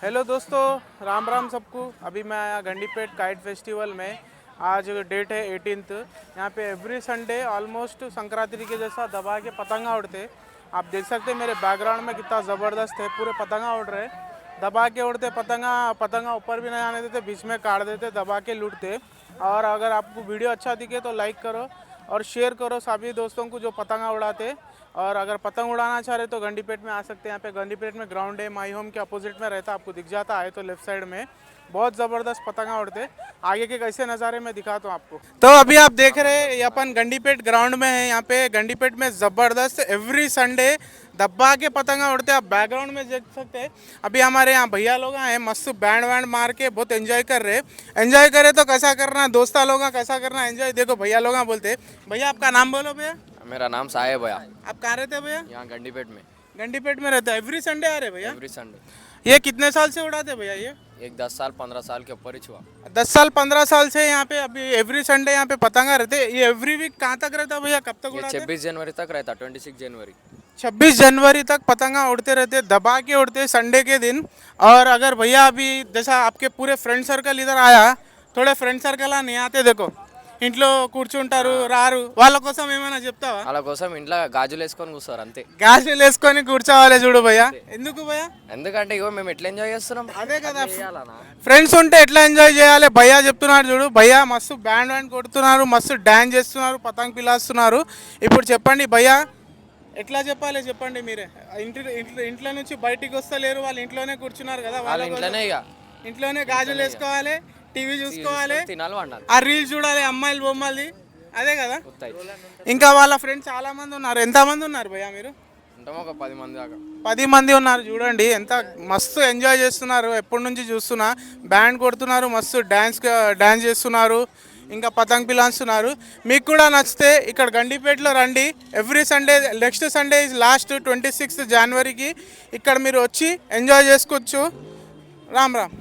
Hello दोस्तों, राम राम सबको। अभी मैं आया घंडीपेट काइट फेस्टिवल में। आज डेट है 18th। यहाँ पे एवरी संडे ऑलमोस्ट संक्रांति के जैसा दबा के पतंगा उड़ते। आप देख सकते हैं मेरे बैकग्राउंड में कितना ज़बरदस्त है, पूरे पतंगा उड़ रहे। दबा के उड़ते पतंगा, पतंगा ऊपर भी नहीं आने देते, बीच में काट देते, दबा के लूटते। और अगर आपको वीडियो अच्छा दिखे तो लाइक करो और शेयर करो सभी दोस्तों को जो पतंगा उड़ाते। और अगर पतंग उड़ाना चाह रहे तो गंडीपेट में आ सकते हैं। यहाँ पे गंडीपेट में ग्राउंड है, माई होम के अपोजिट में रहता, आपको दिख जाता है तो लेफ्ट साइड में बहुत ज़बरदस्त पतंगा उड़ते। आगे के कैसे नज़ारे मैं दिखाता हूँ आपको। तो अभी आप देख रहे हैं ये अपन गंडीपेट ग्राउंड में है। यहाँ पे गंडीपेट में ज़बरदस्त एवरी संडे दब्बा के पतंगा उड़ते, आप बैकग्राउंड में देख सकते हैं। अभी हमारे यहाँ भैया लोग हैं, मस्त बैंड वैंड मार के बहुत एंजॉय कर रहे हैं। एंजॉय करे तो कैसा करना, दोस्ता लोग कैसा करना एंजॉय। देखो भैया लोग बोलते। भैया आपका नाम बोलो भैया। मेरा नाम साहेब भैया। आप कहाँ रहते हैं भैया? यहाँ गंडीपेट में। गंडीपेट में रहता है। एवरी संडे आ रहे भैया? Every Sunday. ये कितने साल से उड़ाते भैया ये? एक 10 साल 15 साल के ऊपर ही हुआ। 10 साल 15 साल से यहाँ पे अभी एवरी संडे यहाँ पे पतंगा रहते। ये एवरी वीक कहाँ तक रहता भैया, कब तक ये उड़ाते? 26 जनवरी तक रहता, 26 जनवरी। 26 जनवरी तक पतंगा उड़ते रहते, दबा के उड़ते संडे के दिन। और अगर भैया अभी जैसा आपके पूरे फ्रेंड सर्कल इधर आया, थोड़े फ्रेंड सर्कल नहीं आते, देखो ఇంట్లో కూర్చుంటారు రారు, వాళ్ళ కోసం ఏమైనా చెప్తావా? వాళ్ళ కోసం ఇంట్లో గాజులు వేసుకొని కూర్చోరు అంతే. గాజులు వేసుకొని కూర్చోవాలి చూడు భయ్యా. ఎందుకు భయ్యా? ఎందుకంటే ఇగో మేము ఎట్లా ఎంజాయ్ చేస్తున్నాం. అదే కదా, చేయాలనా? ఫ్రెండ్స్ ఉంటే ఎట్లా ఎంజాయ్ చేయాలి. భయ్యా చెప్తున్నారు చూడు, భయ్యా మస్తు బ్యాండ్ బ్యాండ్ కొడుతున్నారు, మస్తు డాన్స్ చేస్తున్నారు, పతంగ్ పిలాస్తున్నారు. ఇప్పుడు చెప్పండి భయ్యా ఎట్లా చెప్పాలి చెప్పండి మీరే. ఇంట్లో నుంచి బయటికి వస్తలేరు, వాళ్ళు ఇంట్లోనే కూర్చున్నారు కదా, వాళ్ళ వాళ్ళ ఇంట్లోనే ఇక ఇంట్లోనే గాజులు వేసుకోవాలి, టీవీ చూసుకోవాలి, తినాలి వండాలి, ఆ రీల్స్ చూడాలి అమ్మాయిలు బొమ్మల్ది. అదే కదా. వస్తాయి. ఇంకా వాళ్ళ ఫ్రెండ్స్ చాలా మంది ఉన్నారు. ఎంతమంది ఉన్నారు భయ్యా మీరు? ఉంటాం ఒక 10 మంది దాకా. 10 మంది ఉన్నారు. చూడండి ఎంత మస్తు ఎంజాయ్ చేస్తున్నారు. ఎప్పటి నుంచి చూస్తున్నా బ్యాండ్ కొడుతున్నారు, మస్తు డ్యాన్స్ చేస్తున్నారు, ఇంకా పతంగ్ పిలాస్తున్నారు. మీకు కూడా నచ్చితే ఇక్కడ గండిపేటలో రండి. Every Sunday, next Sunday is last 26 జనవరికి ఇక్కడ మీరు వచ్చి ఎంజాయ్ చేసుకోవచ్చు. రామ్ రామ్.